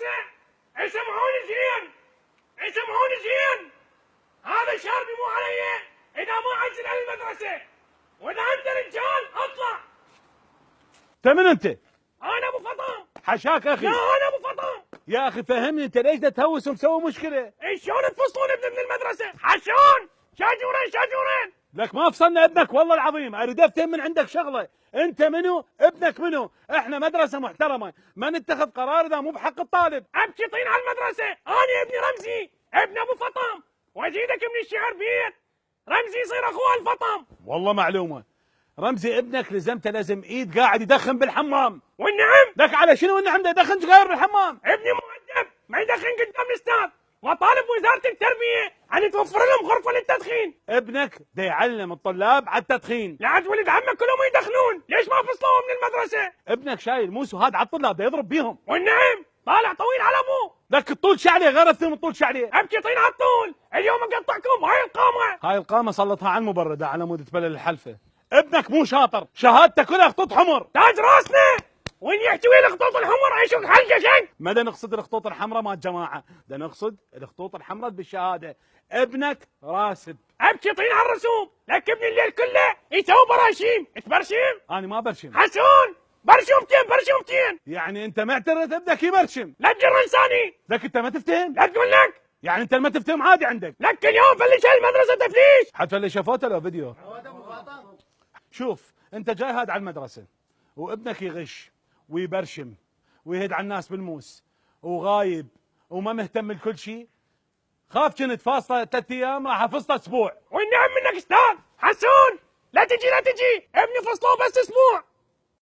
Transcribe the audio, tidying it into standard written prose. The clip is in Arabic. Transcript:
المدرسة. اسمعوني زين، اسمعوني زين، هذا شربي مو علي اذا ما عزل على المدرسة، واذا انت رجال اطلع. انت من انت؟ انا ابو فطام. حشاك اخي. لا انا ابو فطام. يا اخي فهمني انت ليش تهوس ومسوي مشكله؟ شلون تفصلون ابني من المدرسة؟ حشون شاجورين شاجورين. لك ما فصلنا ابنك والله العظيم، اريد افتهم من عندك شغله، انت منو؟ ابنك منو؟ احنا مدرسه محترمه، ما نتخذ قرار اذا مو بحق الطالب. ابكي طين على المدرسة، انا ابني رمزي ابن ابو فطام، وازيدك من الشعر بيت رمزي يصير اخوه الفطام. والله معلومه، رمزي ابنك لزمته لازم ايد قاعد يدخن بالحمام. والنعم. لك على شنو النعم ده يدخن سجاير بالحمام؟ ابني مؤدب ما يدخن قدام الاستاذ، وطالب وزارة التربية ان توفر لهم غرفة للتدخين. ابنك ده يعلم الطلاب على التدخين. لعد ولد عمك كلهم يدخنون، ليش ما فصلوهم من المدرسة؟ ابنك شايل موس وهاد على الطلاب ده يضرب بيهم. والنعم طالع طويل على ابوه. لك الطول شعليه غير الثمن طول شعليه. ابكي طين على الطول، اليوم اقطعكم هاي القامة. هاي القامه سلطها على المبرده على مود تبلل الحلفه. ابنك مو شاطر، شهادته كلها خطوط حمر. تاج راسنا وين يحتوي الخطوط الحمر اشوف حلقة شنك. ما دا نقصد الخطوط الحمراء مال الجماعه، دا نقصد الخطوط الحمراء بالشهاده. ابنك راسب. ابكي طين على الرسوم، لك ابن الليل كله يسوي براشيم، تبرشم؟ انا ما برشم. حسون برشمتين برشمتين. يعني انت معترف ابنك يبرشم؟ لا تجر لساني. لك انت ما تفتهم؟ لا تقول لك. يعني انت ما تفتهم عادي عندك؟ لك اليوم فلش المدرسة تفليش. حتفلش فوتو لو فيديو. شوف انت جاي هاد على المدرسه وابنك يغش ويبرشم ويهد على الناس بالموس وغايب وما مهتم لكل شيء. خاف كنت فاصله 3 ايام راح افصله اسبوع. والنعم منك استاذ حسون. لا تجي لا تجي، ابني فصلوه بس اسبوع.